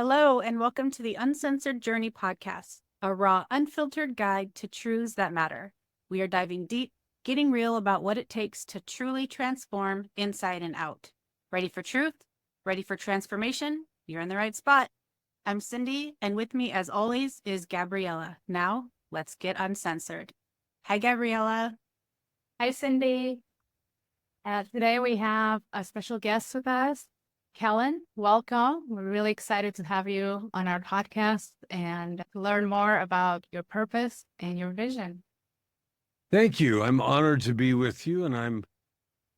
Hello, and welcome to the Uncensored Journey podcast, a raw, unfiltered guide to truths that matter. We are diving deep, getting real about what it takes to truly transform inside and out. Ready for truth? Ready for transformation? You're in the right spot. I'm Cyndee, and with me, as always, is Gabriela. Now, let's get uncensored. Hi, Gabriela. Hi, Cyndee. Today we have a special guest with us, Kellan. Welcome. We're really excited to have you on our podcast and to learn more about your purpose and your vision. Thank you. I'm honored to be with you. And I'm,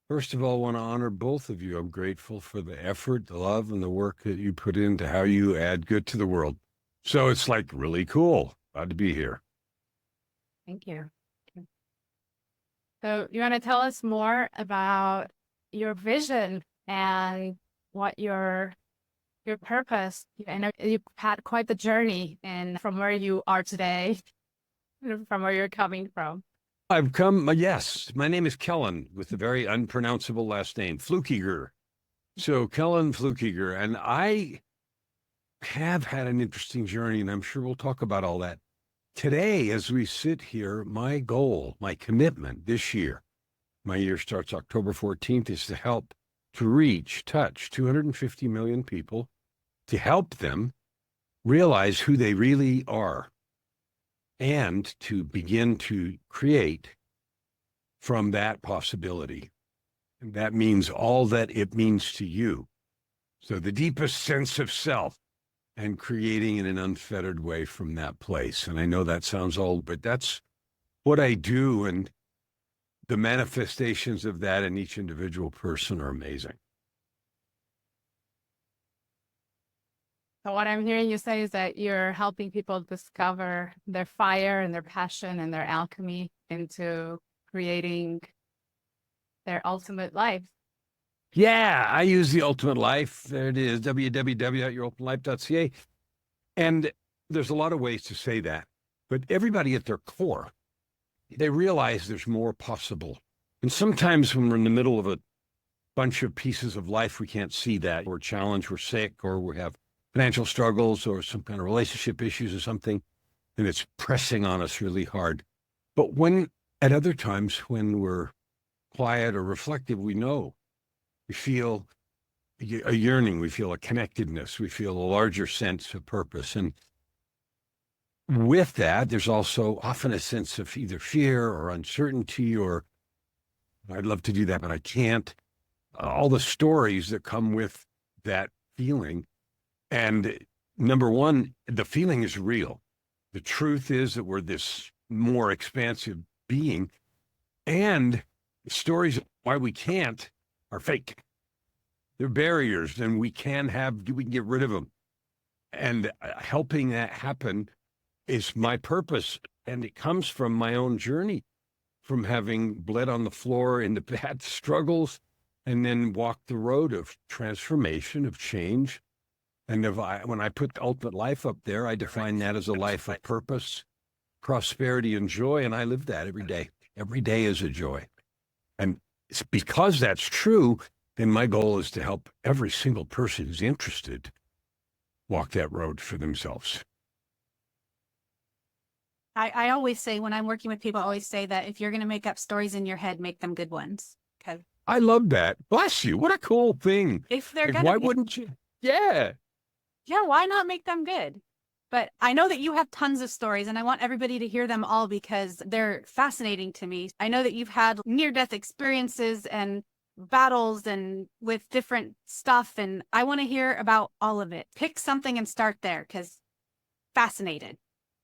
first of all, want to honor both of you. I'm grateful for the effort, the love, and the work that you put into how you add good to the world. So it's like really cool. Glad to be here. Thank you. So you want to tell us more about your vision and what your purpose? I know you've had quite the journey and from where you are today, from where you're coming from. I've come, yes, my name is Kellan with a very unpronounceable last name, Fluckiger. So Kellan Fluckiger, and I have had an interesting journey, and I'm sure we'll talk about all that. Today, as we sit here, my goal, my commitment this year, my year starts October 14th, is to help to touch 250 million people, to help them realize who they really are, and to begin to create from that possibility. And that means all that it means to you. So the deepest sense of self, and creating in an unfettered way from that place. And I know that sounds old, but that's what I do. And the manifestations of that in each individual person are amazing. So what I'm hearing you say is that you're helping people discover their fire and their passion and their alchemy into creating their ultimate life. Yeah, I use the ultimate life. There it is, www.yourultimatelife.ca. And there's a lot of ways to say that, but everybody at their core, they realize there's more possible. And sometimes when we're in the middle of a bunch of pieces of life, we can't see that. We're challenged, we're sick, or we have financial struggles or some kind of relationship issues or something, and it's pressing on us really hard. But at other times when we're quiet or reflective, we know. We feel a yearning, we feel a connectedness, we feel a larger sense of purpose. And with that, there's also often a sense of either fear or uncertainty, or I'd love to do that, but I can't. All the stories that come with that feeling. And number one, the feeling is real. The truth is that we're this more expansive being, and the stories of why we can't are fake. They're barriers, and we can get rid of them. And helping that happen is my purpose. And it comes from my own journey, from having bled on the floor into bad struggles, and then walked the road of transformation, of change. And when I put the ultimate life up there, I define that as a life of purpose, prosperity, and joy. And I live that every day. Every day is a joy. And it's because that's true, then my goal is to help every single person who's interested walk that road for themselves. I always say, when I'm working with people, I always say that if you're going to make up stories in your head, make them good ones. Okay. I love that. Bless you. What a cool thing. If they're Why wouldn't you? Yeah. Yeah, why not make them good? But I know that you have tons of stories, and I want everybody to hear them all because they're fascinating to me. I know that you've had near-death experiences and battles and with different stuff, and I want to hear about all of it. Pick something and start there, because fascinated.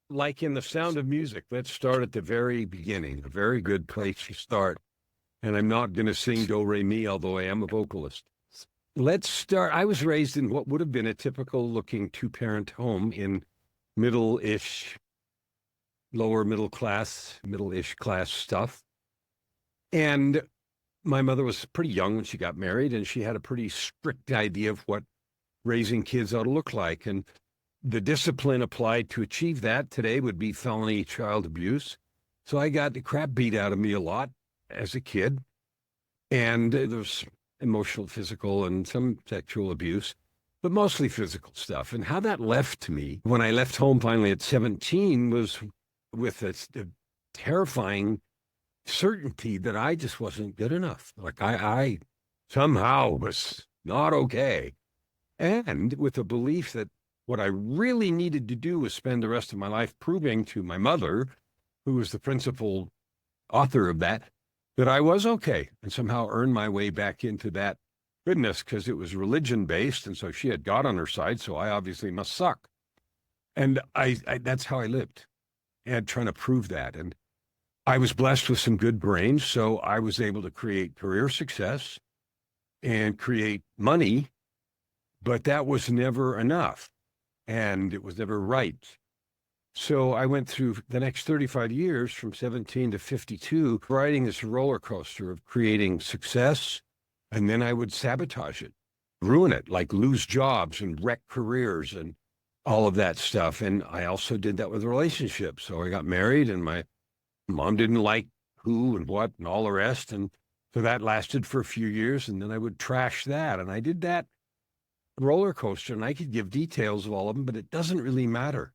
Like in The Sound of Music, let's start at the very beginning, a very good place to start. And I'm not going to sing Do Re Mi, although I am a vocalist. Let's start. I was raised in what would have been a typical looking two-parent home in middle-ish, lower middle class, middle-ish class stuff. And my mother was pretty young when she got married, and she had a pretty strict idea of what raising kids ought to look like. And the discipline applied to achieve that today would be felony child abuse. So I got the crap beat out of me a lot as a kid. And there was emotional, physical, and some sexual abuse. but mostly physical stuff. And how that left me when I left home finally at 17 was with a terrifying certainty that I just wasn't good enough. Like I somehow was not okay. And with a belief that what I really needed to do was spend the rest of my life proving to my mother, who was the principal author of that, that I was okay, and somehow earn my way back into that goodness, because it was religion-based, and so she had God on her side, so I obviously must suck. And I that's how I lived, and trying to prove that. And I was blessed with some good brains, so I was able to create career success and create money, but that was never enough, and it was never right. So I went through the next 35 years from 17 to 52, riding this roller coaster of creating success, and then I would sabotage it, ruin it, like lose jobs and wreck careers and all of that stuff. And I also did that with relationships. So I got married, and my mom didn't like who and what and all the rest. And so that lasted for a few years, and then I would trash that. And I did that roller coaster, and I could give details of all of them, but it doesn't really matter.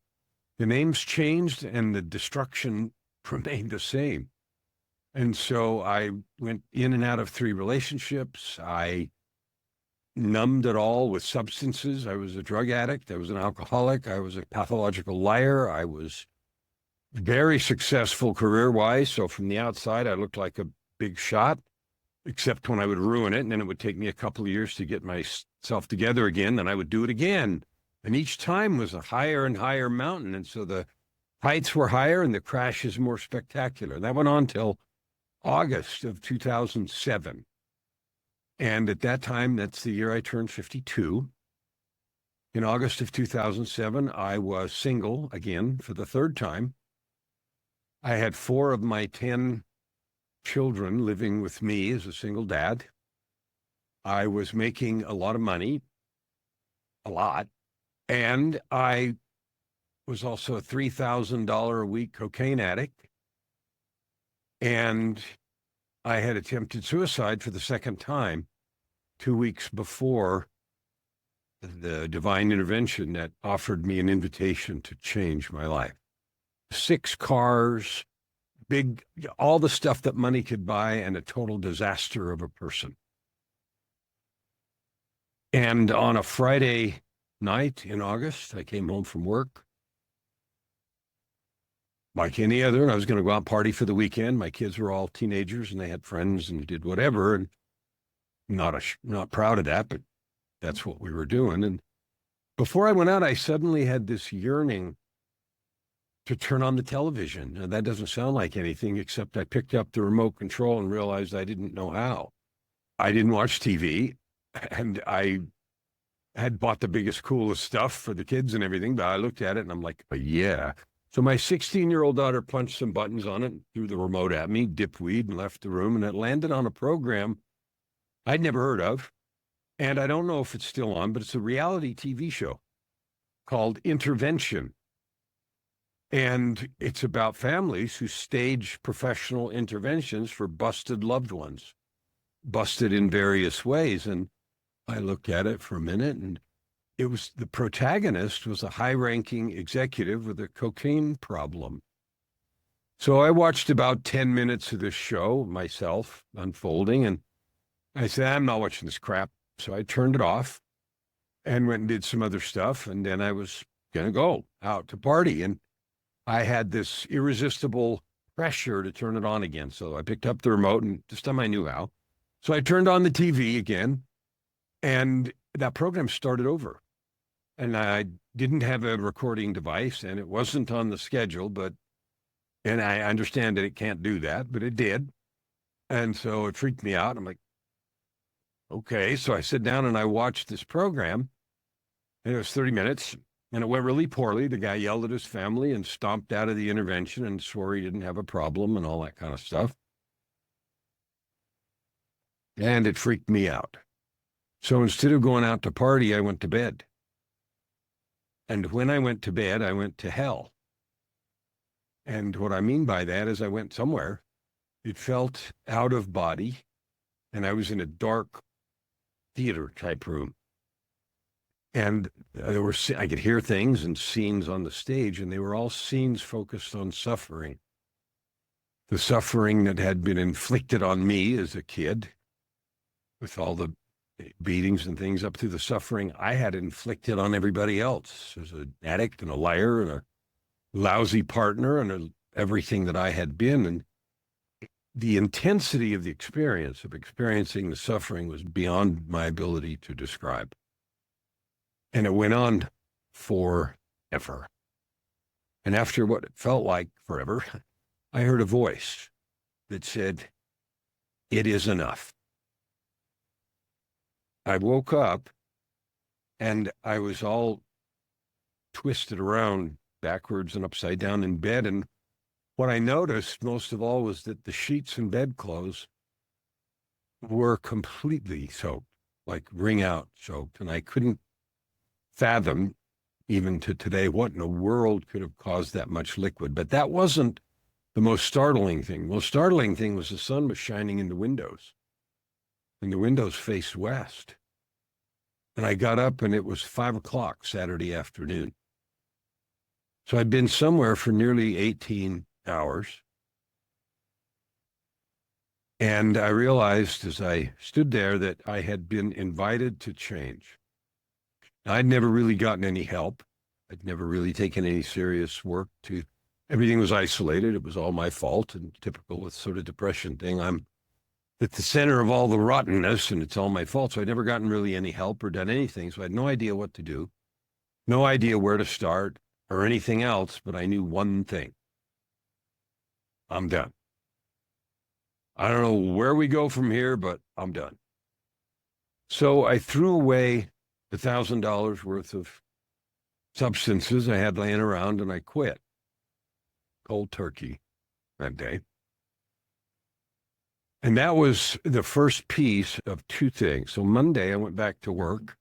The names changed and the destruction remained the same. And so I went in and out of 3 relationships. I numbed it all with substances. I was a drug addict. I was an alcoholic. I was a pathological liar. I was very successful career-wise. So from the outside, I looked like a big shot, except when I would ruin it. And then it would take me a couple of years to get myself together again. Then I would do it again. And each time was a higher and higher mountain. And so the heights were higher and the crashes more spectacular. That went on till August of 2007. And at that time, that's the year I turned 52. In August of 2007, I was single again for the 3rd time. I had 4 of my 10 children living with me as a single dad. I was making a lot of money, a lot. And I was also a $3,000 a week cocaine addict. And I had attempted suicide for the 2nd time 2 weeks before the divine intervention that offered me an invitation to change my life. 6 cars, big, all the stuff that money could buy, and a total disaster of a person. And on a Friday night in August, I came home from work like any other, and I was going to go out and party for the weekend. My kids were all teenagers, and they had friends and did whatever, and not proud of that, but that's what we were doing. And before I went out, I suddenly had this yearning to turn on the television. Now, that doesn't sound like anything, except I picked up the remote control and realized I didn't know how. I didn't watch TV, and I had bought the biggest, coolest stuff for the kids and everything, but I looked at it and I'm like, yeah. So my 16-year-old daughter punched some buttons on it, threw the remote at me, dipped weed, and left the room, and it landed on a program I'd never heard of. And I don't know if it's still on, but it's a reality TV show called Intervention. And it's about families who stage professional interventions for busted loved ones, busted in various ways. And I looked at it for a minute, and it was the protagonist was a high-ranking executive with a cocaine problem. So I watched about 10 minutes of this show myself unfolding, and I said, I'm not watching this crap. So I turned it off and went and did some other stuff. And then I was going to go out to party. And I had this irresistible pressure to turn it on again. So I picked up the remote, and this time I knew how. So I turned on the TV again, and that program started over. And I didn't have a recording device, and it wasn't on the schedule, and I understand that it can't do that, but it did. And so it freaked me out. I'm like, okay. So I sit down and I watched this program, and it was 30 minutes, and it went really poorly. The guy yelled at his family and stomped out of the intervention and swore he didn't have a problem and all that kind of stuff. And it freaked me out. So instead of going out to party, I went to bed. And when I went to bed, I went to hell. And what I mean by that is I went somewhere. It felt out of body, and I was in a dark theater type room. And I could hear things and scenes on the stage, and they were all scenes focused on suffering. The suffering that had been inflicted on me as a kid, with all the beatings and things, up to the suffering I had inflicted on everybody else as an addict and a liar and a lousy partner and everything that I had been. And the intensity of the experience of experiencing the suffering was beyond my ability to describe. And it went on forever. And after what it felt like forever, I heard a voice that said, "It is enough." I woke up and I was all twisted around backwards and upside down in bed. And what I noticed most of all was that the sheets and bedclothes were completely soaked, like wring out soaked. And I couldn't fathom, even to today, what in the world could have caused that much liquid. But that wasn't the most startling thing. The most startling thing was the sun was shining in the windows, and the windows faced west. And I got up and it was 5 o'clock Saturday afternoon. So I'd been somewhere for nearly 18 hours. And I realized as I stood there that I had been invited to change. I'd never really gotten any help. I'd never really taken any serious work to, everything was isolated. It was all my fault, and typical with sort of depression thing. I'm at the center of all the rottenness and it's all my fault. So I'd never gotten really any help or done anything. So I had no idea what to do, no idea where to start or anything else, but I knew one thing. I'm done. I don't know where we go from here, but I'm done. So I threw away $1,000 worth of substances I had laying around, and I quit cold turkey that day. And that was the first piece of two things. So Monday I went back to work,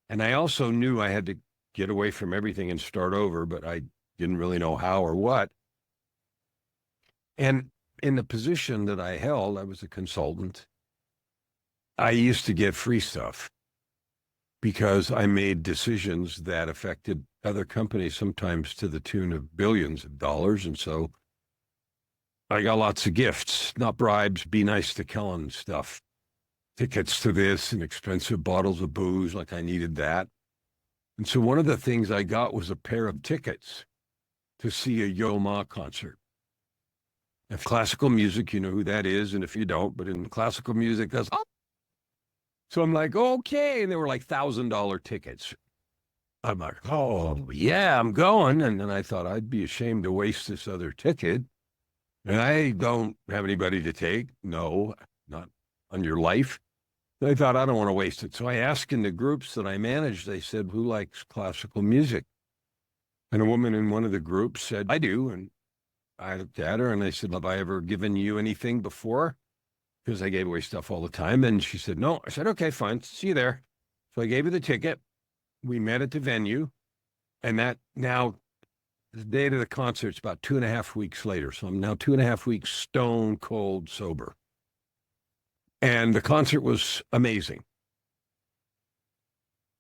and I also knew I had to get away from everything and start over, but I didn't really know how or what. And in the position that I held, I was a consultant. I used to get free stuff because I made decisions that affected other companies, sometimes to the tune of billions of dollars. And so I got lots of gifts, not bribes, be nice to Kellan stuff, tickets to this and expensive bottles of booze, like I needed that. And so one of the things I got was a pair of tickets to see a Yo Ma concert. If classical music, you know who that is, and if you don't, but in classical music, that's, oh. So I'm like, okay, and they were like $1,000 tickets. I'm like, oh, yeah, I'm going. And then I thought I'd be ashamed to waste this other ticket. And I don't have anybody to take. No, not on your life. And I thought, I don't want to waste it. So I asked in the groups that I managed, they said, who likes classical music? And a woman in one of the groups said, I do. And I looked at her and I said, have I ever given you anything before? Because I gave away stuff all the time. And she said, no. I said, okay, fine. See you there. So I gave her the ticket. We met at the venue. And that now, the date of the concert's about 2.5 weeks later. So I'm now 2.5 weeks stone cold sober. And the concert was amazing.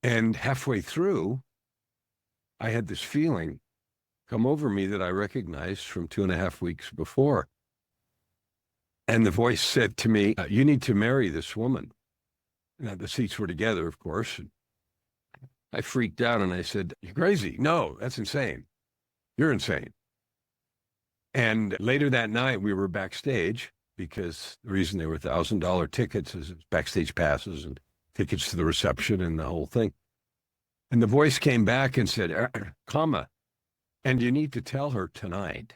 And halfway through, I had this feeling come over me that I recognized from 2.5 weeks before. And the voice said to me, you need to marry this woman. Now, the seats were together, of course. And I freaked out and I said, you're crazy. No, that's insane. You're insane. And later that night, we were backstage because the reason they were $1,000 tickets is backstage passes and tickets to the reception and the whole thing. And the voice came back and said, comma, and you need to tell her tonight.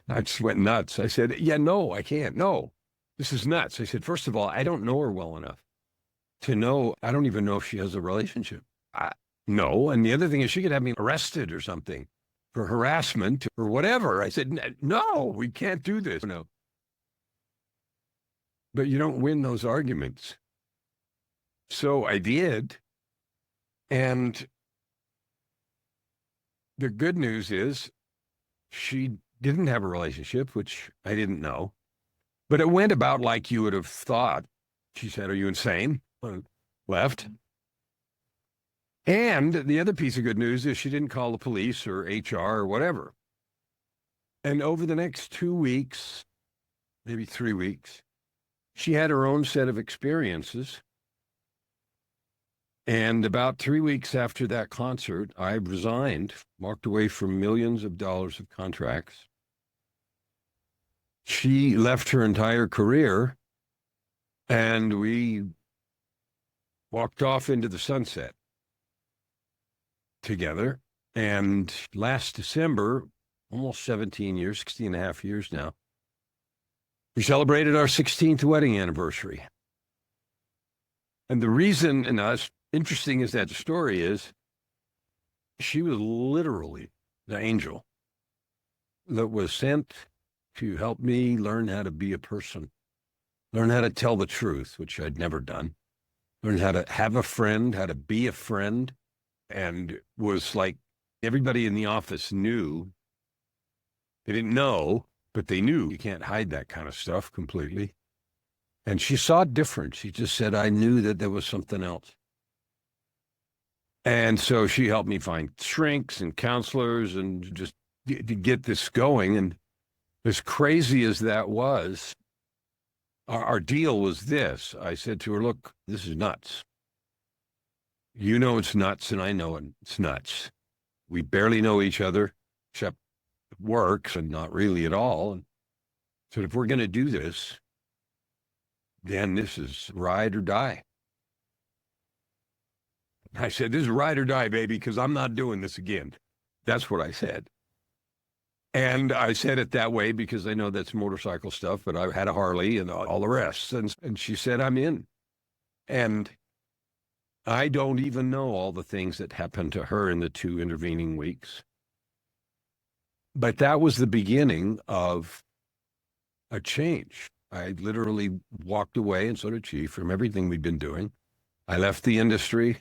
I just went nuts. I said, yeah, no, I can't. No, this is nuts. I said, first of all, I don't know her well enough to know. I don't even know if she has a relationship. No. And the other thing is she could have me arrested or something for harassment or whatever. I said, no, we can't do this. No. But you don't win those arguments. So I did. And the good news is she didn't have a relationship, which I didn't know. But it went about like you would have thought. She said, are you insane? Left. And the other piece of good news is she didn't call the police or HR or whatever. And over the next 2 weeks, maybe 3 weeks, she had her own set of experiences. And about 3 weeks after that concert, I resigned, walked away from millions of dollars of contracts. She left her entire career, and we walked off into the sunset together. And last December, almost 17 years, 16 and a half years now, we celebrated our 16th wedding anniversary. And the reason, and as interesting as that story is, she was literally the angel that was sent to help me learn how to be a person, learn how to tell the truth, which I'd never done, learn how to have a friend, how to be a friend, and was like everybody in the office knew. They didn't know, but they knew. You can't hide that kind of stuff completely. And she saw it different. She just said, I knew that there was something else. And so she helped me find shrinks and counselors and just to get this going. And as crazy as that was, our deal was this. I said to her, look, this is nuts. You know it's nuts, and I know it's nuts. We barely know each other, except works and not really at all. And so if we're going to do this, then this is ride or die. I said, this is ride or die, baby, because I'm not doing this again. That's what I said. And I said it that way because I know that's motorcycle stuff, but I had a Harley and all the rest. And she said, I'm in. And I don't even know all the things that happened to her in the 2 intervening weeks. But that was the beginning of a change. I literally walked away, and so did she, from everything we'd been doing. I left the industry.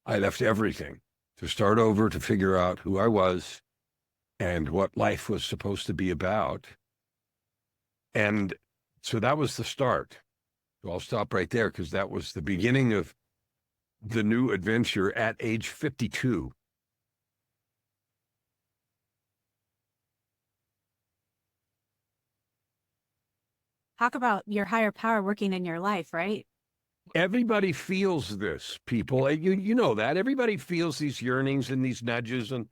I left everything to start over, to figure out who I was and what life was supposed to be about. And so that was the start. So I'll stop right there because that was the beginning of the new adventure at age 52. Talk about your higher power working in your life, right? Everybody feels this, people. You know that. Everybody feels these yearnings and these nudges and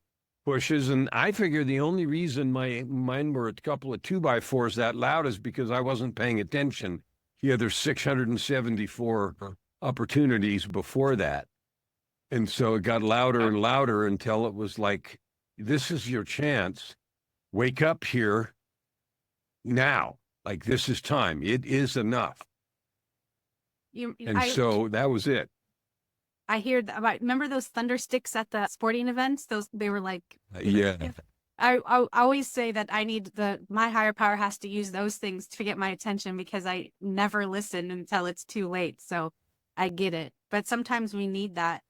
pushes. And I figure the only reason mine were a couple of 2x4s that loud is because I wasn't paying attention. Yeah, there's 674 opportunities before that. And so it got louder and louder until it was like, this is your chance. Wake up here now. Like, this is time. It is enough. So that was it. I hear about, remember those thunder sticks at the sporting events? They were like, yeah. I always say that I need my higher power has to use those things to get my attention because I never listen until it's too late. So I get it. But sometimes we need that.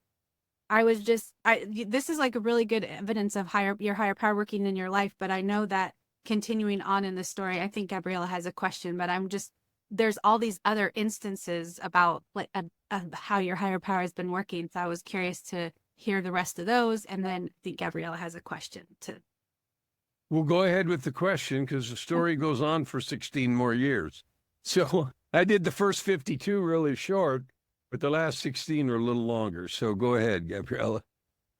This is like a really good evidence of your higher power working in your life. But I know that continuing on in the story, I think Gabriela has a question, but there's all these other instances about like how your higher power has been working. So I was curious to hear the rest of those. And then I think Gabriela has a question too. We'll go ahead with the question because the story goes on for 16 more years. So I did the first 52 really short, but the last 16 are a little longer. So go ahead, Gabriela.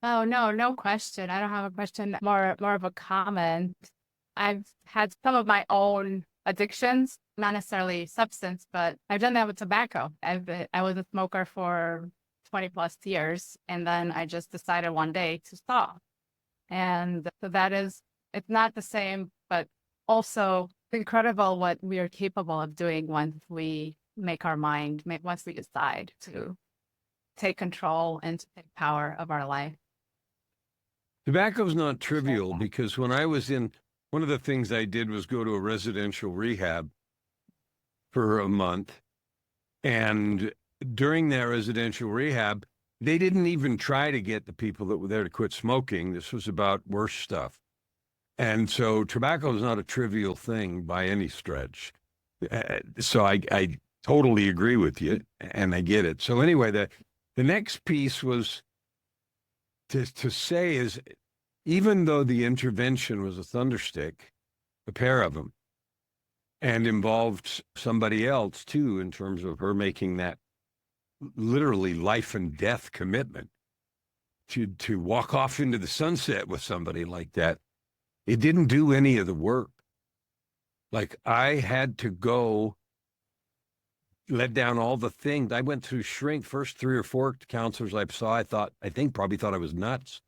Oh, no question. I don't have a question, more of a comment. I've had some of my own addictions, not necessarily substance, but I've done that with tobacco. I was a smoker for 20 plus years, and then I just decided one day to stop. And so it's not the same, but also incredible what we are capable of doing once we make our mind, once we decide to take control and to take power of our life. Tobacco's not trivial because when I was one of the things I did was go to a residential rehab for a month. And during that residential rehab, they didn't even try to get the people that were there to quit smoking. This was about worse stuff. And so tobacco is not a trivial thing by any stretch. So I totally agree with you, and I get it. So anyway, the next piece was to say is, even though the intervention was a thunderstick, a pair of them, and involved somebody else too, in terms of her making that literally life and death commitment to walk off into the sunset with somebody like that, it didn't do any of the work. Like, I had to go let down all the things. I went through shrink. First 3 or 4 counselors I saw, probably thought I was nuts.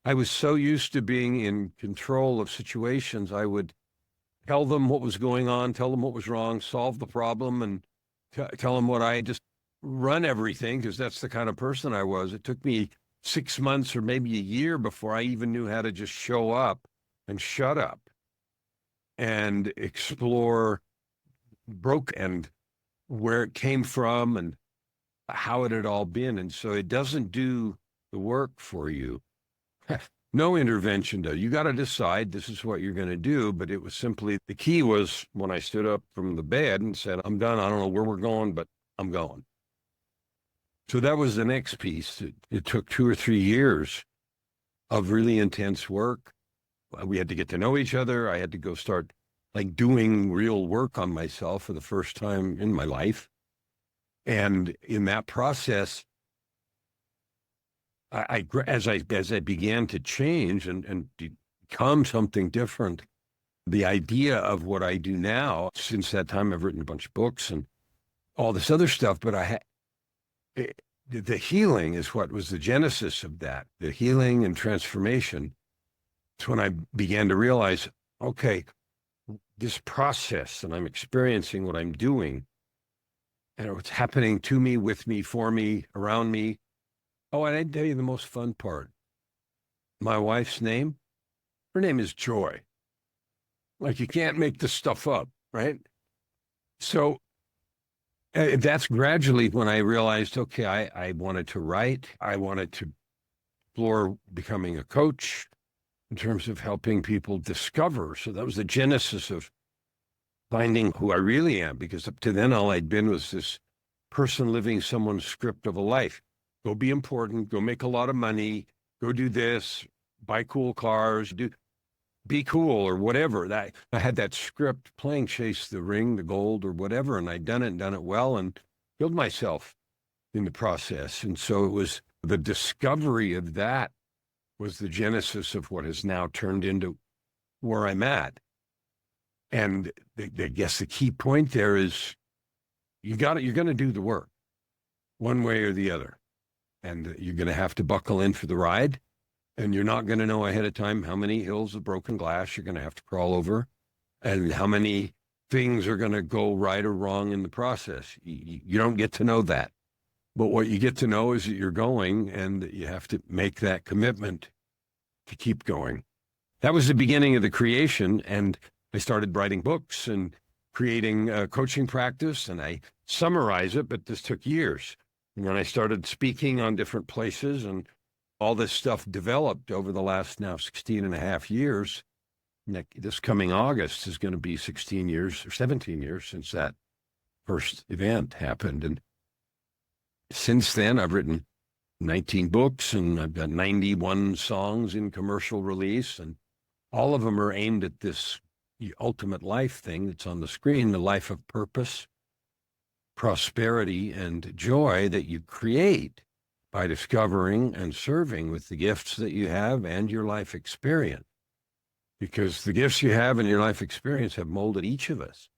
I was so used to being in control of situations. I would tell them what was going on, tell them what was wrong, solve the problem, and tell them what I just run everything, because that's the kind of person I was. It took me 6 months or maybe a year before I even knew how to just show up and shut up and explore broke and where it came from and how it had all been. And so it doesn't do the work for you. No intervention does. You got to decide this is what you're going to do. But it was simply, the key was when I stood up from the bed and said, I'm done. I don't know where we're going, but I'm going. So that was the next piece. It took 2 or 3 years of really intense work. We had to get to know each other. I had to go start like doing real work on myself for the first time in my life. And in that process, as I began to change and become something different, the idea of what I do now, since that time, I've written a bunch of books and all this other stuff, but the healing is what was the genesis of that. The healing and transformation. It's when I began to realize, okay, this process, and I'm experiencing what I'm doing, and what's happening to me, with me, for me, around me. Oh, and I'd tell you the most fun part. My wife's name, her name is Joy. Like, you can't make this stuff up, right? So that's gradually when I realized, okay, I wanted to write. I wanted to explore becoming a coach in terms of helping people discover. So that was the genesis of finding who I really am, because up to then, all I'd been was this person living someone's script of a life. Go be important, go make a lot of money, go do this, buy cool cars, be cool or whatever. That I had that script playing, chase the ring, the gold or whatever, and I'd done it well, and killed myself in the process. And so it was the discovery of that was the genesis of what has now turned into where I'm at. And I guess the key point there is you're going to do the work one way or the other. And you're going to have to buckle in for the ride. And you're not going to know ahead of time how many hills of broken glass you're going to have to crawl over and how many things are going to go right or wrong in the process. You don't get to know that. But what you get to know is that you're going, and that you have to make that commitment to keep going. That was the beginning of the creation. And I started writing books and creating a coaching practice, and I summarize it, but this took years. And then I started speaking on different places, and all this stuff developed over the last now 16 and a half years. This coming August is going to be 16 years or 17 years since that first event happened. And since then, I've written 19 books, and I've got 91 songs in commercial release, and all of them are aimed at this ultimate life thing that's on the screen, the life of purpose, prosperity, and joy that you create by discovering and serving with the gifts that you have and your life experience. Because the gifts you have and your life experience have molded each of us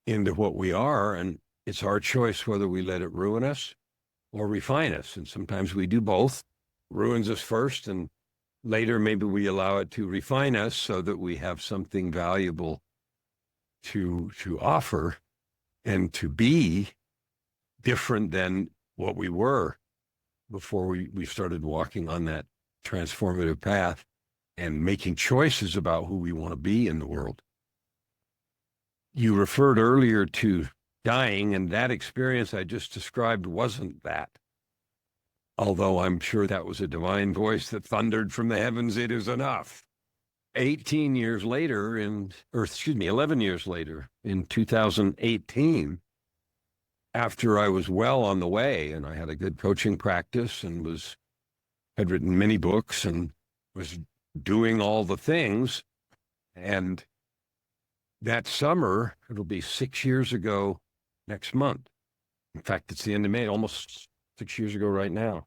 into what we are, and it's our choice whether we let it ruin us or refine us. And sometimes we do both. Ruins us first, and later maybe we allow it to refine us so that we have something valuable to offer and to be different than what we were before we started walking on that transformative path and making choices about who we want to be in the world. You referred earlier to dying, and that experience I just described wasn't that. Although I'm sure that was a divine voice that thundered from the heavens, it is enough. 11 years later, in 2018, after I was well on the way and I had a good coaching practice and was had written many books and was doing all the things. And that summer, it'll be 6 years ago next month. In fact, it's the end of May, almost 6 years ago right now.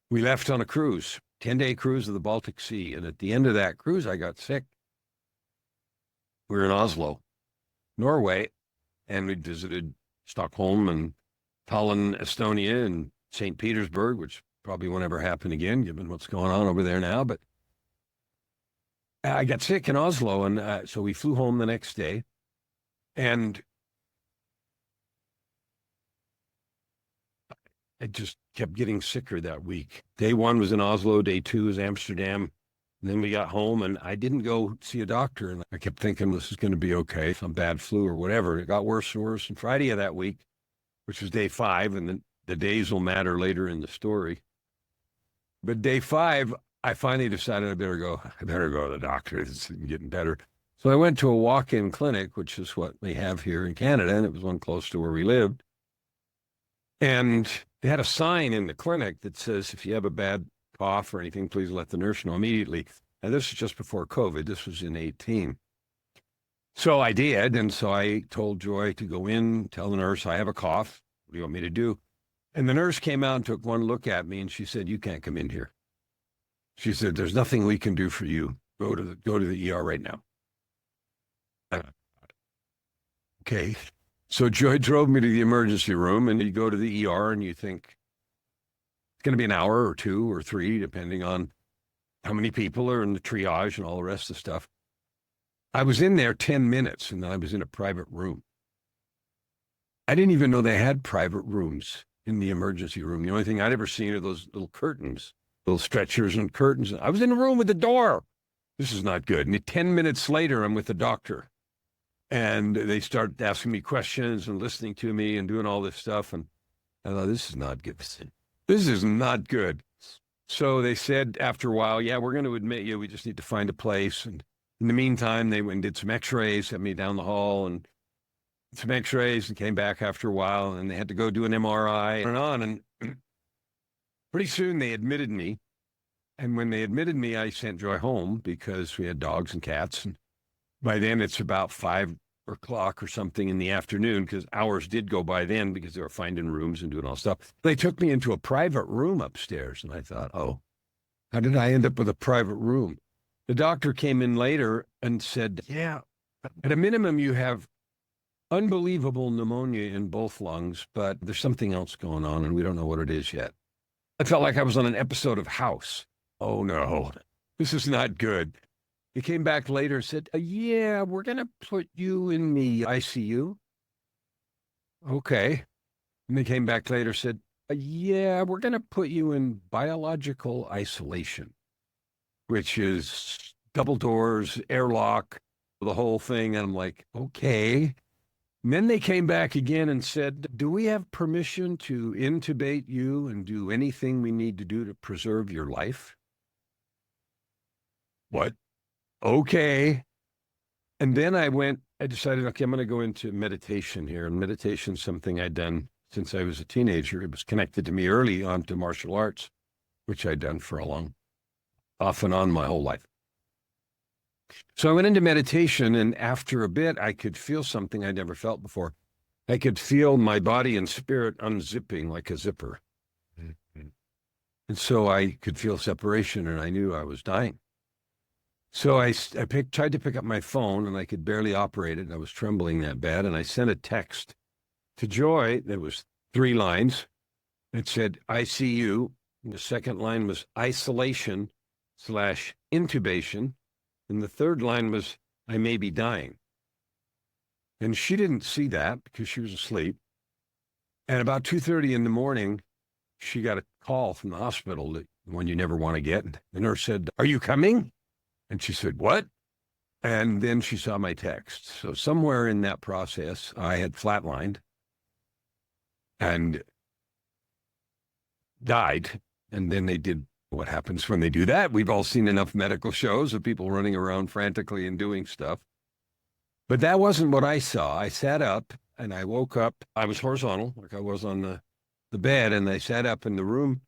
We left on a cruise, 10-day cruise of the Baltic Sea. And at the end of that cruise, I got sick. We were in Oslo, Norway, and we visited Stockholm and Tallinn, Estonia, and St. Petersburg, which probably won't ever happen again, given what's going on over there now. But I got sick in Oslo, and so we flew home the next day. And I just kept getting sicker that week. Day one was in Oslo, day two was Amsterdam. And then we got home, and I didn't go see a doctor. And I kept thinking, this is going to be okay, some bad flu or whatever. It got worse and worse. And Friday of that week, which was day 5, and then the days will matter later in the story. But day 5, I finally decided I better go to the doctor. It's getting better. So I went to a walk-in clinic, which is what we have here in Canada, and it was one close to where we lived. And they had a sign in the clinic that says, if you have a bad cough or anything, please let the nurse know immediately. And this was just before COVID. This was in 2018. So I did. And so I told Joy to go in, tell the nurse, I have a cough. What do you want me to do? And the nurse came out and took one look at me, and she said, you can't come in here. She said, there's nothing we can do for you. Go to the ER right now. Okay. So Joy drove me to the emergency room, and you go to the ER and you think it's going to be an hour or 2 or 3, depending on how many people are in the triage and all the rest of the stuff. I was in there 10 minutes, and then I was in a private room. I didn't even know they had private rooms in the emergency room. The only thing I'd ever seen are those little curtains, little stretchers and curtains. I was in a room with the door. This is not good. And 10 minutes later, I'm with the doctor. And they start asking me questions and listening to me and doing all this stuff. And I thought, this is not good. This is not good. So they said after a while, yeah, we're going to admit you. We just need to find a place. And in the meantime, they went and did some x-rays, sent me down the hall and some x-rays, and came back after a while. And they had to go do an MRI and on. And pretty soon they admitted me. And when they admitted me, I sent Joy home because we had dogs and cats. And by then it's about 5 o'clock or something in the afternoon, because hours did go by then because they were finding rooms and doing all stuff. They took me into a private room upstairs, and I thought, oh, how did I end up with a private room? The doctor came in later and said, yeah, at a minimum, you have unbelievable pneumonia in both lungs, but there's something else going on, and we don't know what it is yet. I felt like I was on an episode of House. Oh, no, this is not good. He came back later and said, yeah, we're going to put you in the ICU. Okay. And they came back later and said, yeah, we're going to put you in biological isolation, which is double doors, airlock, the whole thing. And I'm like, okay. And then they came back again and said, do we have permission to intubate you and do anything we need to do to preserve your life? What? Okay. And then I decided, okay, I'm going to go into meditation here. And meditation's something I'd done since I was a teenager. It was connected to me early on to martial arts, which I'd done for off and on my whole life. So I went into meditation, and after a bit, I could feel something I'd never felt before. I could feel my body and spirit unzipping like a zipper. Mm-hmm. And so I could feel separation, and I knew I was dying. So I tried to pick up my phone, and I could barely operate it. And I was trembling that bad. And I sent a text to Joy. There was 3 lines. It said, ICU. And the second line was isolation/intubation. And the third line was, I may be dying. And she didn't see that because she was asleep. And about 2:30 in the morning, she got a call from the hospital, the one you never want to get. The nurse said, are you coming? And she said, what? And then she saw my text. So somewhere in that process, I had flatlined and died. And then they did what happens when they do that. We've all seen enough medical shows of people running around frantically and doing stuff. But that wasn't what I saw. I sat up and I woke up. I was horizontal, like I was on the bed, and I sat up in the room.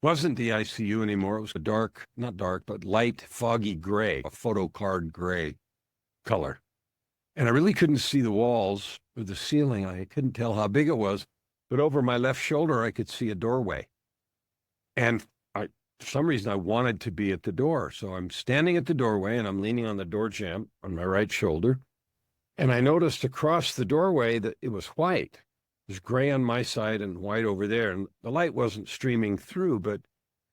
wasn't the ICU anymore. It was a dark, not dark, but light, foggy gray, a photo card gray color. And I really couldn't see the walls or the ceiling. I couldn't tell how big it was, but over my left shoulder, I could see a doorway. And for some reason, I wanted to be at the door. So I'm standing at the doorway and I'm leaning on the door jamb on my right shoulder. And I noticed across the doorway that it was white. There's gray on my side and white over there. And the light wasn't streaming through, but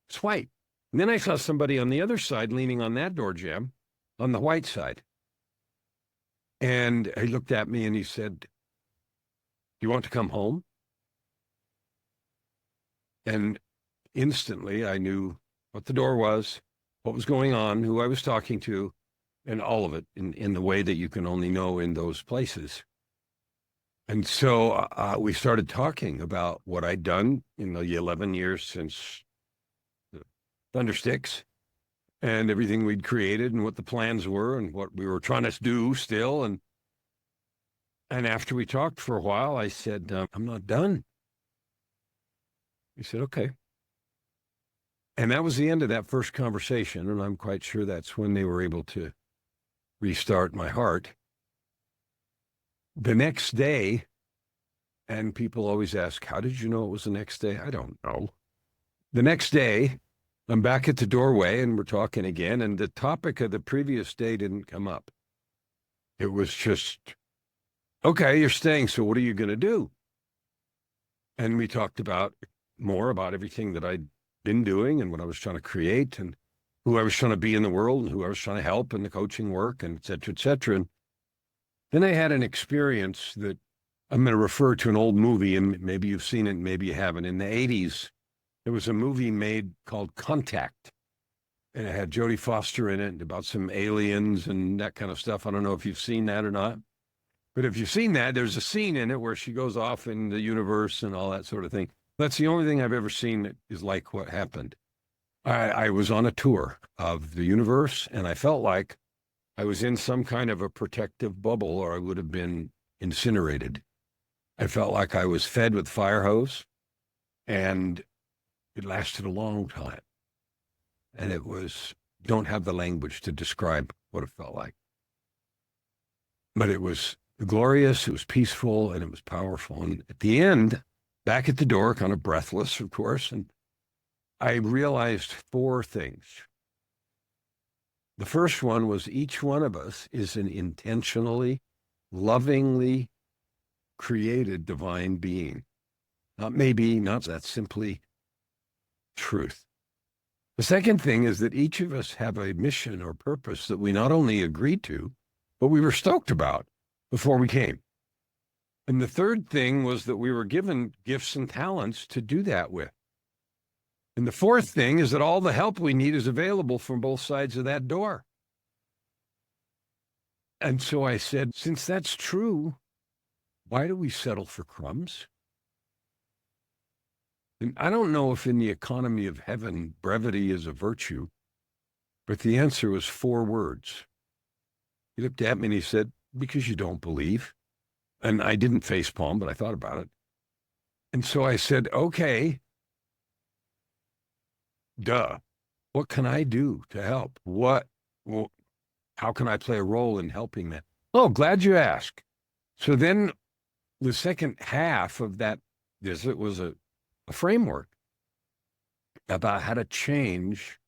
it's white. And then I saw somebody on the other side leaning on that door jamb on the white side. And he looked at me and he said, "Do you want to come home?" And instantly I knew what the door was, what was going on, who I was talking to, and all of it in the way that you can only know in those places. And so we started talking about what I'd done in the 11 years since the Thundersticks and everything we'd created and what the plans were and what we were trying to do still. And after we talked for a while, I said, "I'm not done." He said, "Okay." And that was the end of that first conversation. And I'm quite sure that's when they were able to restart my heart. The next day, and people always ask, "How did you know it was the next day?" I don't know. The next day, I'm back at the doorway and we're talking again. And the topic of the previous day didn't come up. It was just, "Okay, you're staying. So what are you going to do?" And we talked more about everything that I'd been doing and what I was trying to create and who I was trying to be in the world and who I was trying to help in the coaching work and et cetera, et cetera. And then I had an experience that I'm going to refer to an old movie, and maybe you've seen it, maybe you haven't. In the 80s, there was a movie made called Contact, and it had Jodie Foster in it about some aliens and that kind of stuff. I don't know if you've seen that or not, but if you've seen that, there's a scene in it where she goes off in the universe and all that sort of thing. That's the only thing I've ever seen that is like what happened. I was on a tour of the universe, and I felt like I was in some kind of a protective bubble, or I would have been incinerated. I felt like I was fed with fire hose, and it lasted a long time. And it was, don't have the language to describe what it felt like. But it was glorious, it was peaceful, and it was powerful. And at the end, back at the door, kind of breathless, of course, and I realized 4 things. The first one was each one of us is an intentionally, lovingly created divine being. Not maybe, not that, simply truth. The second thing is that each of us have a mission or purpose that we not only agreed to, but we were stoked about before we came. And the third thing was that we were given gifts and talents to do that with. And the fourth thing is that all the help we need is available from both sides of that door. And so I said, since that's true, why do we settle for crumbs? And I don't know if in the economy of heaven, brevity is a virtue, but the answer was 4 words. He looked at me and he said, "Because you don't believe." And I didn't facepalm, but I thought about it. And so I said, "Okay, duh. What can I do to help? How can I play a role in helping that?" "Oh, glad you asked." So then the second half of that visit was a framework about how to change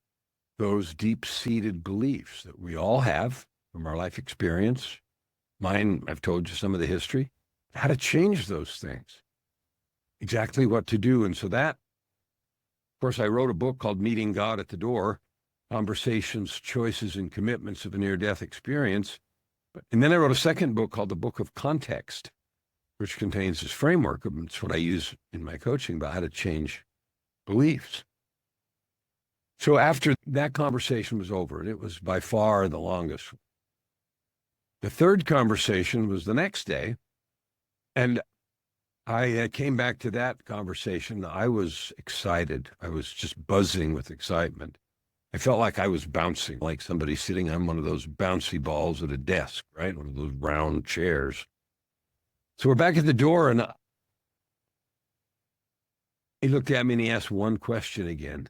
those deep-seated beliefs that we all have from our life experience. Mine, I've told you some of the history, how to change those things, exactly what to do. And so that, of course, I wrote a book called Meeting God at the Door, Conversations, Choices, and Commitments of a Near-Death Experience. And then I wrote a second book called The Book of Context, which contains this framework. It's what I use in my coaching about how to change beliefs. So after that conversation was over, and it was by far the longest, the third conversation was the next day, and I came back to that conversation. I was excited. I was just buzzing with excitement. I felt like I was bouncing, like somebody sitting on one of those bouncy balls at a desk, right? One of those round chairs. So we're back at the door, and He looked at me and he asked one question again.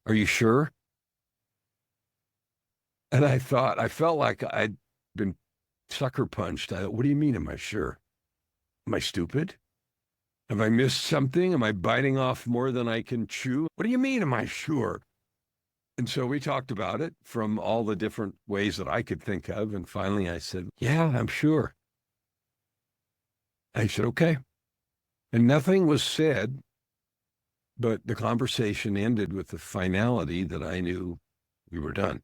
Are you sure? And I felt like I'd been sucker punched. What do you mean, am I sure? Am I stupid? Have I missed something? Am I biting off more than I can chew? What do you mean, am I sure? And so we talked about it from all the different ways that I could think of. And finally I said, yeah, I'm sure. I said, okay. And nothing was said, but the conversation ended with the finality that I knew we were done.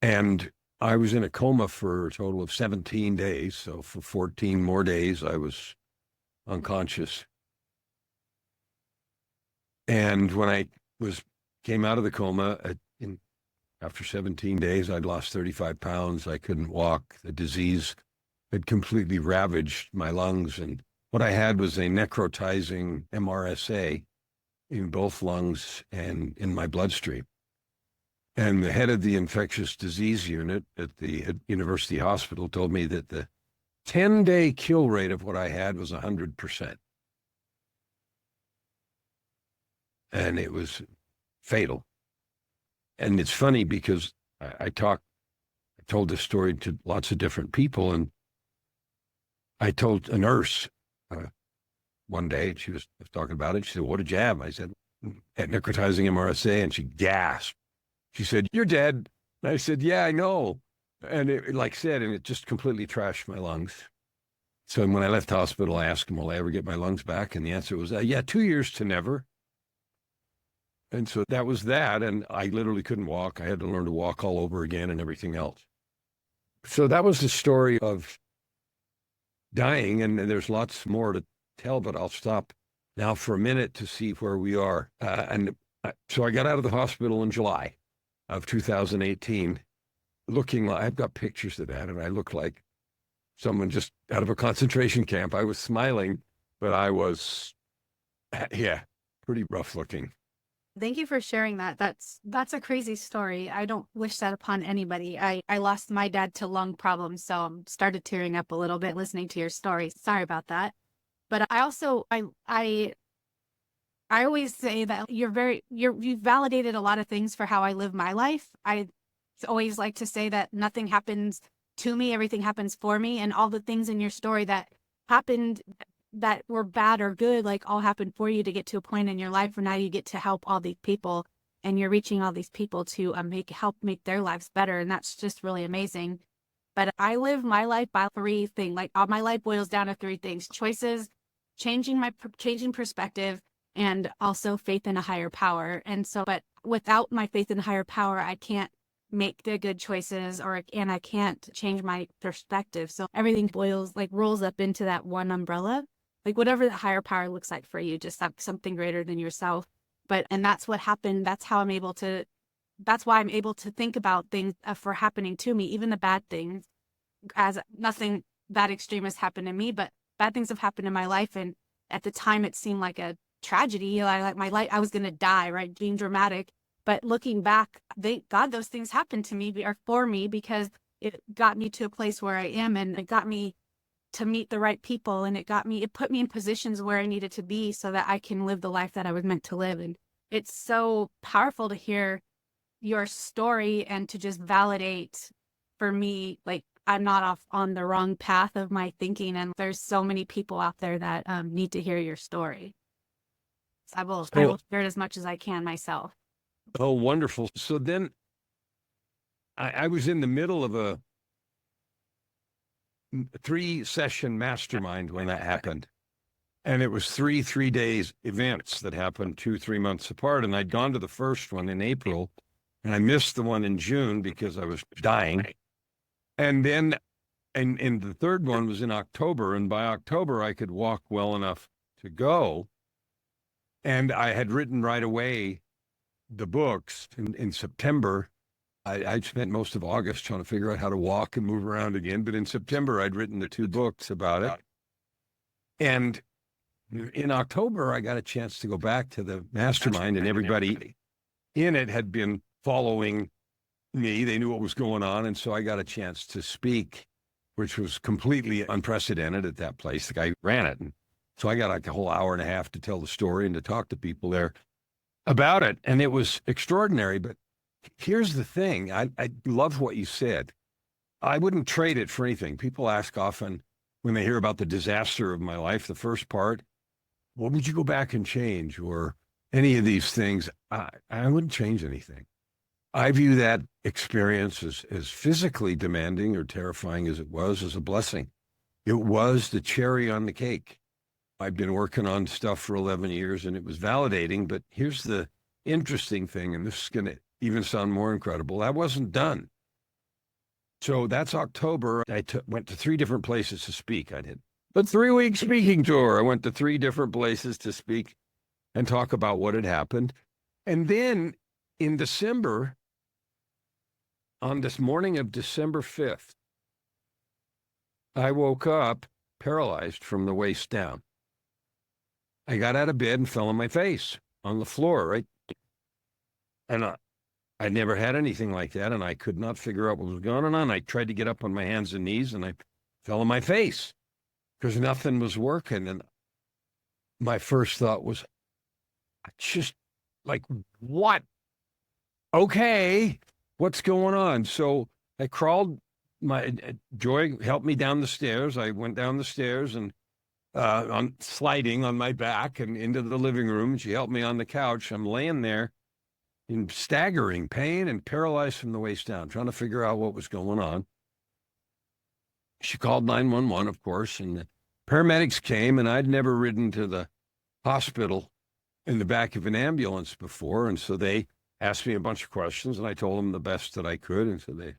And I was in a coma for a total of 17 days. So for 14 more days, I was unconscious. And when I came out of the coma, after 17 days, I'd lost 35 pounds. I couldn't walk. The disease had completely ravaged my lungs. And what I had was a necrotizing MRSA in both lungs and in my bloodstream. And the head of the infectious disease unit at the University Hospital told me that the 10-day kill rate of what I had was 100%. And it was fatal. And it's funny because I told this story to lots of different people, and I told a nurse one day, she was talking about it. She said, what did you have? I said, necrotizing MRSA, and she gasped. She said, you're dead. And I said, yeah, I know. And it just completely trashed my lungs. So when I left the hospital, I asked them, will I ever get my lungs back? And the answer was, yeah, 2 years to never. And so that was that. And I literally couldn't walk. I had to learn to walk all over again and everything else. So that was the story of dying. And there's lots more to tell, but I'll stop now for a minute to see where we are. So I got out of the hospital in July of 2018, looking like, I've got pictures of that, and I look like someone just out of a concentration camp. I was smiling, but I was, pretty rough looking. Thank you for sharing that. That's a crazy story. I don't wish that upon anybody. I lost my dad to lung problems, so I started tearing up a little bit listening to your story. Sorry about that. But I also, I always say that you've validated a lot of things for how I live my life. I always like to say that nothing happens to me, everything happens for me, and all the things in your story that happened that were bad or good, like all happened for you to get to a point in your life where now you get to help all these people, and you're reaching all these people to help make their lives better. And that's just really amazing. But I live my life by 3 things. Like all my life boils down to 3 things: choices, changing perspective, and also faith in a higher power. And so, but without my faith in a higher power, I can't make the good choices, and I can't change my perspective. So everything rolls up into that one umbrella, like whatever the higher power looks like for you, just something greater than yourself. And that's what happened. That's why I'm able to think about things for happening to me, even the bad things, as nothing that extreme has happened to me, but bad things have happened in my life. And at the time it seemed like a tragedy. My life, I was going to die, right? Being dramatic. But looking back, thank God those things happened to me or for me, because it got me to a place where I am, and it got me to meet the right people, and it put me in positions where I needed to be so that I can live the life that I was meant to live. And it's so powerful to hear your story and to just validate for me, like I'm not off on the wrong path of my thinking. And there's so many people out there that need to hear your story. So I will share it as much as I can myself. Oh, wonderful. So then I was in the middle of a 3-session mastermind when that happened. And it was 3 days events that happened 2-3 months apart. And I'd gone to the first one in April, and I missed the one in June because I was dying. And then, and the third one was in October. And by October, I could walk well enough to go. And I had written right away the books in September. I'd spent most of August trying to figure out how to walk and move around again. But in September, I'd written the 2 books about it. And in October, I got a chance to go back to the mastermind, and everybody in it had been following me. They knew what was going on. And so I got a chance to speak, which was completely unprecedented at that place. The guy ran it. And So I got like a whole hour and a half to tell the story and to talk to people there about it. And it was extraordinary. But here's the thing. I love what you said. I wouldn't trade it for anything. People ask often when they hear about the disaster of my life, the first part, what would you go back and change? Or any of these things. I wouldn't change anything. I view that experience as physically demanding or terrifying as it was, as a blessing. It was the cherry on the cake. I've been working on stuff for 11 years and it was validating, but here's the interesting thing, and this is going to even sound more incredible. I wasn't done. So that's October. I went to 3 different places to speak. I did a 3-week speaking tour. I went to 3 different places to speak and talk about what had happened. And then in December, on this morning of December 5th, I woke up paralyzed from the waist down. I got out of bed and fell on my face on the floor, right? And I never had anything like that, and I could not figure out what was going on. I tried to get up on my hands and knees, and I fell on my face because nothing was working. And my first thought was, just like, what? Okay, what's going on? So I crawled. My Joy helped me down the stairs. I went down the stairs and on sliding on my back and into the living room. She helped me on the couch. I'm laying there in staggering pain and paralyzed from the waist down, trying to figure out what was going on. She called 911, of course, and the paramedics came, and I'd never ridden to the hospital in the back of an ambulance before, and so they asked me a bunch of questions, and I told them the best that I could, and so they,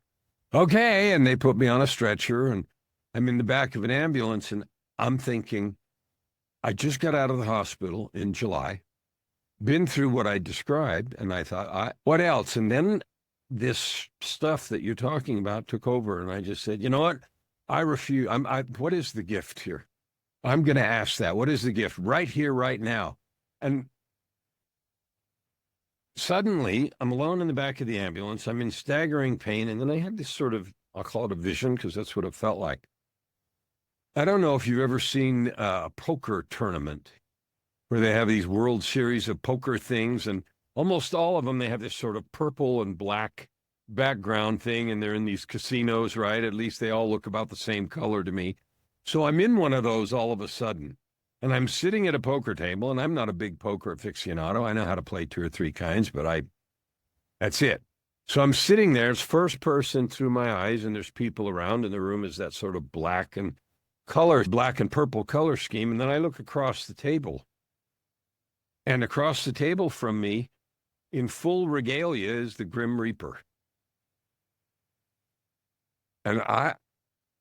okay, and they put me on a stretcher, and I'm in the back of an ambulance, and I'm thinking, I just got out of the hospital in July, been through what I described, and I thought, what else? And then this stuff that you're talking about took over, and I just said, you know what? I refuse. What is the gift here? I'm going to ask that. What is the gift right here, right now? And suddenly, I'm alone in the back of the ambulance. I'm in staggering pain, and then I had this sort of, I'll call it a vision, because that's what it felt like. I don't know if you've ever seen a poker tournament where they have these World Series of poker things, and almost all of them, they have this sort of purple and black background thing, and they're in these casinos, right? At least they all look about the same color to me. So I'm in one of those all of a sudden, and I'm sitting at a poker table, and I'm not a big poker aficionado. I know how to play 2 or 3 kinds, but that's it. So I'm sitting there, it's first person through my eyes, and there's people around, and the room is that sort of black and purple color scheme. And then I look across the table, and across the table from me, in full regalia, is the Grim Reaper. And I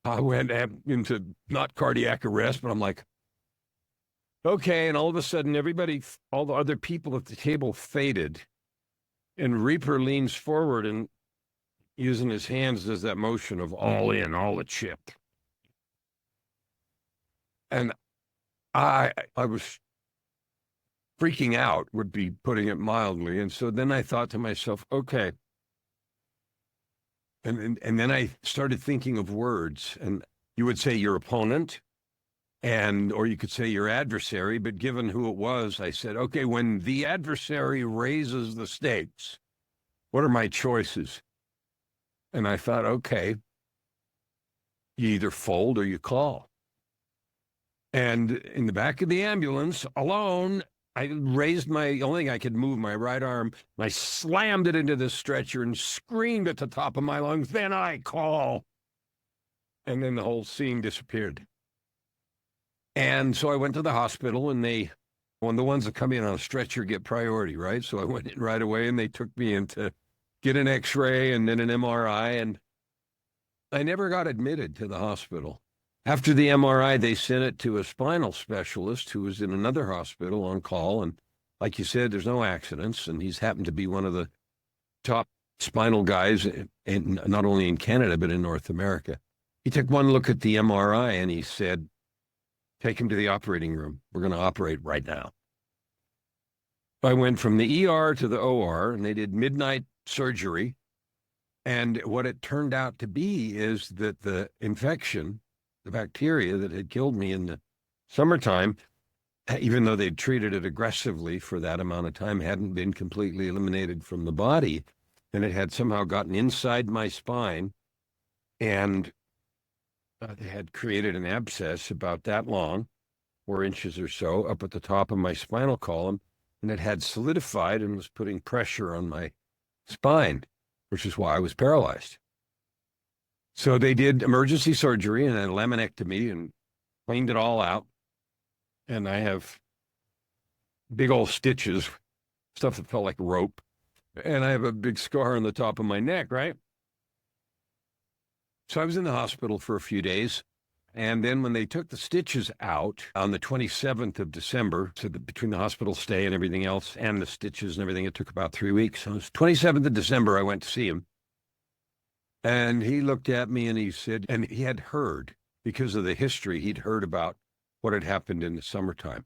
went into not cardiac arrest, but I'm like, okay. And all of a sudden, all the other people at the table faded, and Reaper leans forward and using his hands does that motion of all in, all a chip. And I was freaking out, would be putting it mildly. And so then I thought to myself, okay. And then I started thinking of words, and you would say your opponent, or you could say your adversary, but given who it was, I said, okay, when the adversary raises the stakes, what are my choices? And I thought, okay, you either fold or you call. And in the back of the ambulance, alone, I raised the only thing I could move, my right arm, and I slammed it into the stretcher and screamed at the top of my lungs, then I call. And then the whole scene disappeared. And so I went to the hospital, and the ones that come in on a stretcher get priority, right? So I went in right away, and they took me in to get an X-ray and then an MRI, and I never got admitted to the hospital. After the MRI, they sent it to a spinal specialist who was in another hospital on call. And like you said, there's no accidents. And he's happened to be one of the top spinal guys, not only in Canada, but in North America. He took one look at the MRI and he said, take him to the operating room. We're going to operate right now. I went from the ER to the OR, and they did midnight surgery. And what it turned out to be is that the infection, the bacteria that had killed me in the summertime, even though they'd treated it aggressively for that amount of time, hadn't been completely eliminated from the body. And it had somehow gotten inside my spine, and they had created an abscess about that long, 4 inches or so, up at the top of my spinal column. And it had solidified and was putting pressure on my spine, which is why I was paralyzed. So they did emergency surgery and a laminectomy and cleaned it all out. And I have big old stitches, stuff that felt like rope. And I have a big scar on the top of my neck, right? So I was in the hospital for a few days. And then when they took the stitches out on the 27th of December, so between the hospital stay and everything else and the stitches and everything, it took about 3 weeks. So it was 27th of December, I went to see him. And he looked at me and he said, and he had heard, because of the history, he'd heard about what had happened in the summertime.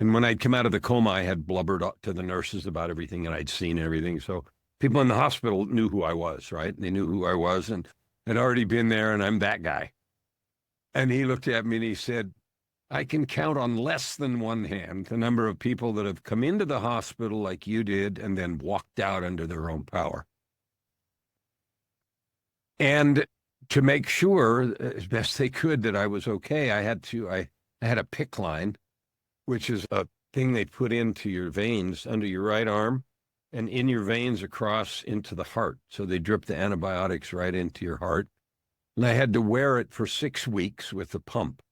And when I'd come out of the coma, I had blubbered to the nurses about everything and I'd seen everything. So people in the hospital knew who I was, right? They knew who I was and had already been there, and I'm that guy. And he looked at me and he said, I can count on less than one hand the number of people that have come into the hospital like you did and then walked out under their own power. And to make sure as best they could that I was okay, I had a PICC line, which is a thing they put into your veins under your right arm and in your veins across into the heart. So they drip the antibiotics right into your heart. And I had to wear it for 6 weeks with the pump.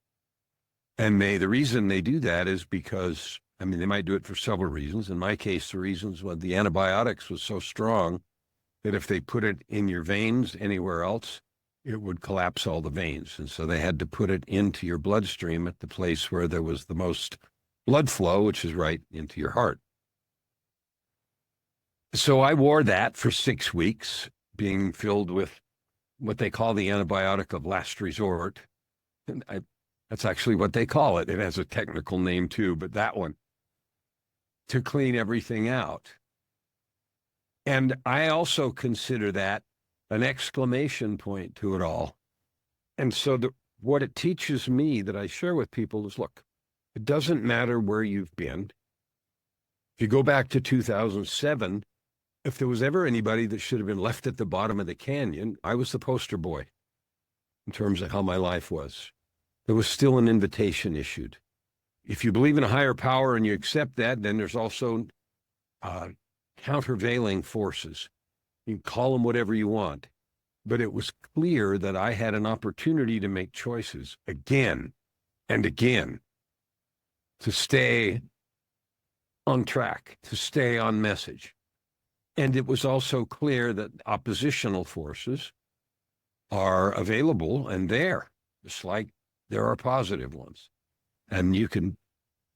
And the reason they do that is because, I mean, they might do it for several reasons. In my case, the reasons was the antibiotics was so strong that if they put it in your veins anywhere else, it would collapse all the veins. And so they had to put it into your bloodstream at the place where there was the most blood flow, which is right into your heart. So I wore that for 6 weeks, being filled with what they call the antibiotic of last resort. And that's actually what they call it. It has a technical name too, but that one, to clean everything out. And I also consider that an exclamation point to it all. And so what it teaches me that I share with people is, look, it doesn't matter where you've been. If you go back to 2007, if there was ever anybody that should have been left at the bottom of the canyon, I was the poster boy in terms of how my life was. There was still an invitation issued. If you believe in a higher power and you accept that, then there's also countervailing forces. You can call them whatever you want. But it was clear that I had an opportunity to make choices again and again to stay on track, to stay on message. And it was also clear that oppositional forces are available and there, just like there are positive ones. And you can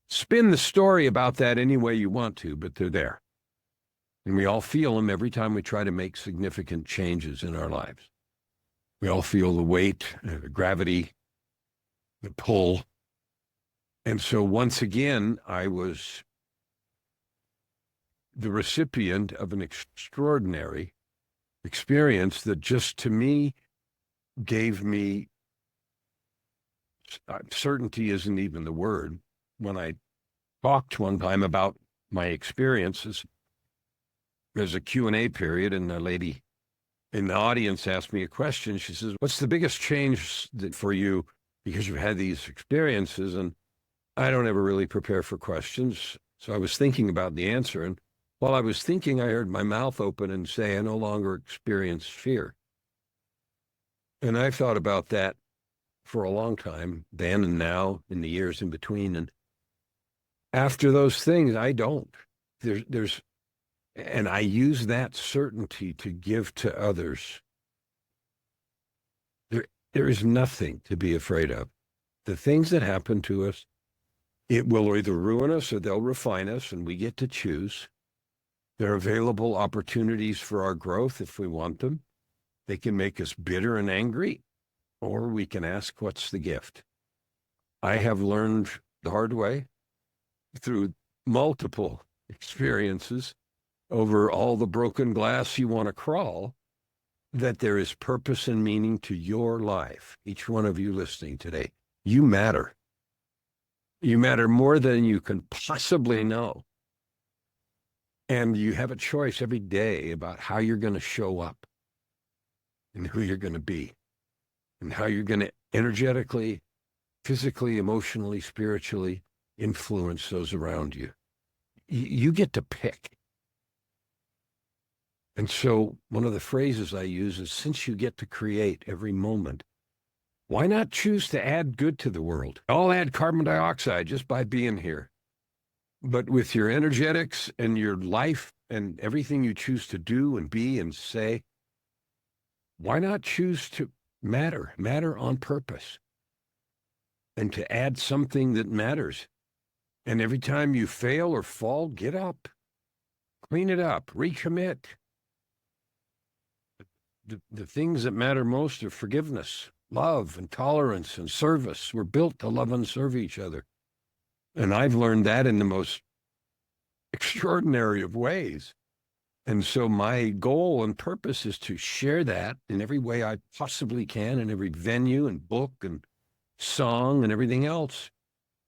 spin the story about that any way you want to, but they're there. And we all feel them every time we try to make significant changes in our lives. We all feel the weight, the gravity, the pull. And so once again, I was the recipient of an extraordinary experience that just to me gave me, certainty isn't even the word. When I talked one time about my experiences, there's a Q&A period, and a lady in the audience asked me a question. She says, what's the biggest change for you because you've had these experiences? And I don't ever really prepare for questions. So I was thinking about the answer. And while I was thinking, I heard my mouth open and say, I no longer experience fear. And I've thought about that for a long time, then and now, in the years in between. And after those things, I don't. And I use that certainty to give to others. There is nothing to be afraid of. The things that happen to us, it will either ruin us or they'll refine us, and we get to choose. There are available opportunities for our growth if we want them. They can make us bitter and angry, or we can ask, what's the gift? I have learned the hard way through multiple experiences over all the broken glass you want to crawl, that there is purpose and meaning to your life. Each one of you listening today, you matter. You matter more than you can possibly know. And you have a choice every day about how you're going to show up and who you're going to be and how you're going to energetically, physically, emotionally, spiritually influence those around you. You get to pick. And so one of the phrases I use is, since you get to create every moment, why not choose to add good to the world? I'll add carbon dioxide just by being here. But with your energetics and your life and everything you choose to do and be and say, why not choose to matter on purpose, and to add something that matters? And every time you fail or fall, get up, clean it up, recommit. The things that matter most are forgiveness, love, and tolerance, and service. We're built to love and serve each other. And I've learned that in the most extraordinary of ways. And so my goal and purpose is to share that in every way I possibly can, in every venue and book and song and everything else.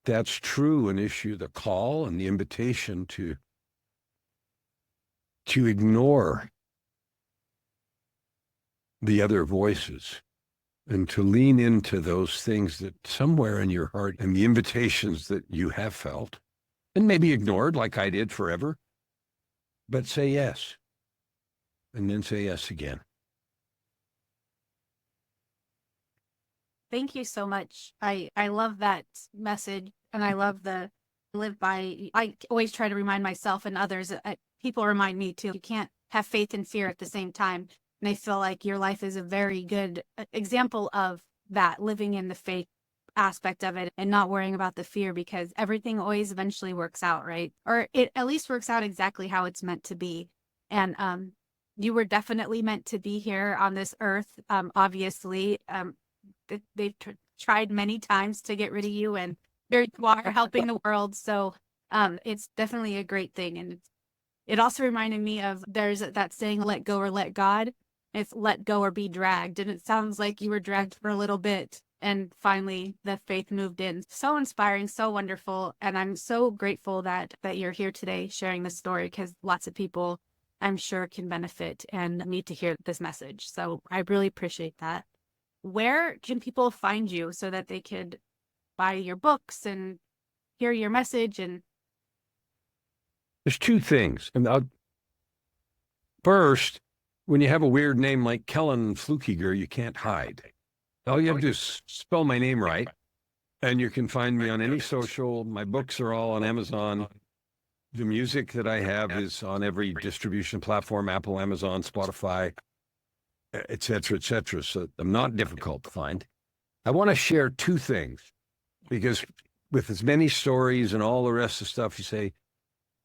That's true, and issue the call and the invitation to ignore the other voices and to lean into those things that somewhere in your heart, and the invitations that you have felt and maybe ignored like I did forever, but say yes, and then say yes again. Thank you so much. I love that message, and I love the live by. I always try to remind myself and others, people remind me too, you can't have faith and fear at the same time. And I feel like your life is a very good example of that, living in the faith aspect of it and not worrying about the fear, because everything always eventually works out, right? Or it at least works out exactly how it's meant to be. And you were definitely meant to be here on this earth. Obviously, they've tried many times to get rid of you, and you are helping the world. So it's definitely a great thing. And it also reminded me of, there's that saying, let go or let God. It's let go or be dragged. And it sounds like you were dragged for a little bit, and finally the faith moved in. So inspiring, so wonderful. And I'm so grateful that you're here today sharing this story, because lots of people, I'm sure, can benefit and need to hear this message. So I really appreciate that. Where can people find you so that they could buy your books and hear your message? And There's two things. And first, when you have a weird name like Kellan Fluckiger, you can't hide. All you have to do is spell my name right, and you can find me on any social. My books are all on Amazon. The music that I have is on every distribution platform, Apple, Amazon, Spotify, et cetera, et cetera. So I'm not difficult to find. I want to share two things, because with as many stories and all the rest of the stuff, you say,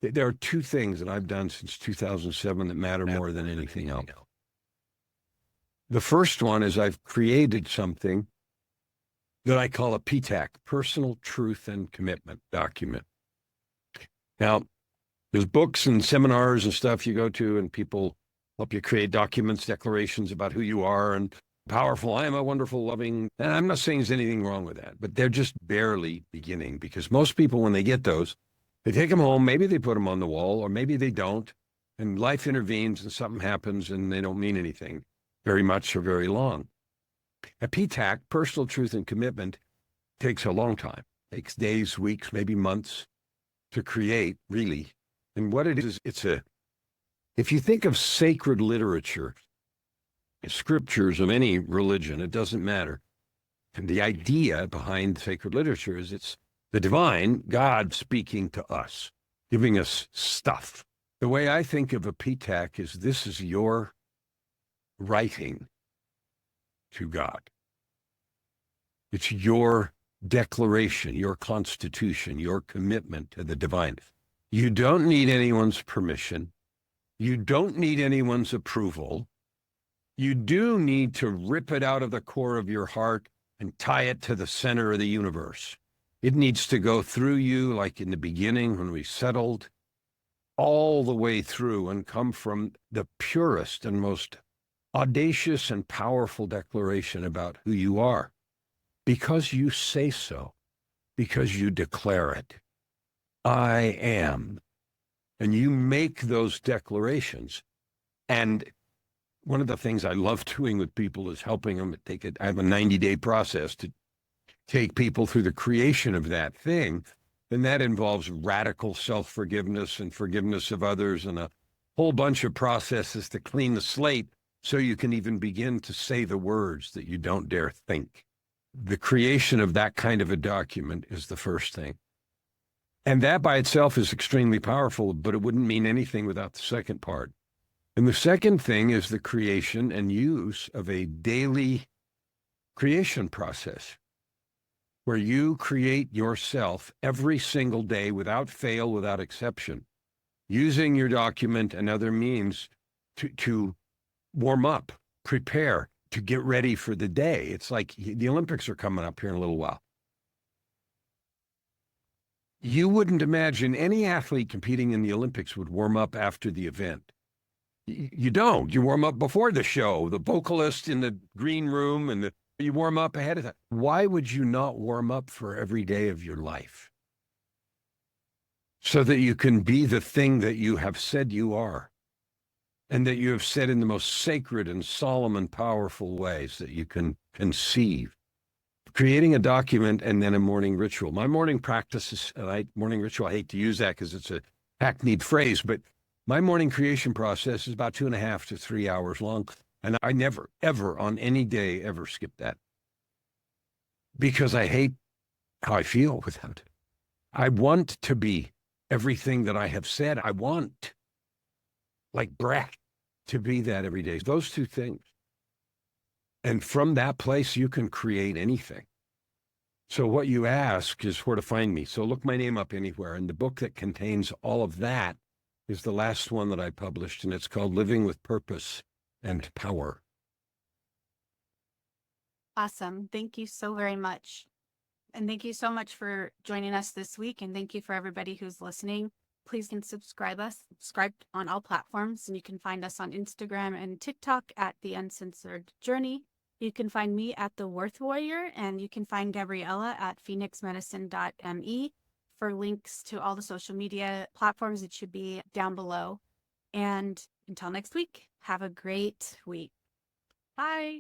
there are two things that I've done since 2007 that matter more than anything else. The first one is I've created something that I call a PTAC, Personal Truth and Commitment Document. Now, there's books and seminars and stuff you go to, and people help you create documents, declarations about who you are and powerful. I am a wonderful, loving, and I'm not saying there's anything wrong with that, but they're just barely beginning, because most people, when they get those, they take them home, maybe they put them on the wall, or maybe they don't, and life intervenes and something happens and they don't mean anything very much or very long. A PTAC, Personal Truth and Commitment, takes a long time. It takes days, weeks, maybe months to create, really. And what it is, if you think of sacred literature, scriptures of any religion, it doesn't matter. And the idea behind sacred literature is it's the divine, God, speaking to us, giving us stuff. The way I think of a PTAC is, this is your writing to God. It's your declaration, your constitution, your commitment to the divine. You don't need anyone's permission. You don't need anyone's approval. You do need to rip it out of the core of your heart and tie it to the center of the universe. It needs to go through you, like in the beginning when we settled, all the way through, and come from the purest and most audacious and powerful declaration about who you are, because you say so, because you declare it. I am. And you make those declarations. And one of the things I love doing with people is helping them take it. I have a 90-day process to take people through the creation of that thing. And that involves radical self-forgiveness and forgiveness of others and a whole bunch of processes to clean the slate so you can even begin to say the words that you don't dare think. The creation of that kind of a document is the first thing. And that by itself is extremely powerful, but it wouldn't mean anything without the second part. And the second thing is the creation and use of a daily creation process where you create yourself every single day without fail, without exception, using your document and other means to warm up, prepare, to get ready for the day. It's like the Olympics are coming up here in a little while. You wouldn't imagine any athlete competing in the Olympics would warm up after the event. You don't. You warm up before the show, the vocalist in the green room, and you warm up ahead of that. Why would you not warm up for every day of your life? So that you can be the thing that you have said you are, and that you have said in the most sacred and solemn and powerful ways that you can conceive. Creating a document and then a morning ritual. My morning practice is, morning ritual, I hate to use that because it's a hackneyed phrase, but my morning creation process is about 2.5 to 3 hours long. And I never, ever on any day, ever skip that. Because I hate how I feel without it. I want to be everything that I have said. I want, like breath, to be that every day. Those two things. And from that place, you can create anything. So what you ask is where to find me. So look my name up anywhere. And the book that contains all of that is the last one that I published, and it's called Living with Purpose and Power. Awesome. Thank you so very much. And thank you so much for joining us this week. And thank you for everybody who's listening. Please can subscribe on all platforms. And you can find us on Instagram and TikTok at The Uncensored Journey. You can find me at The Worth Warrior, and you can find Gabriela at phoenixmedicine.me for links to all the social media platforms. It should be down below. And until next week, have a great week. Bye.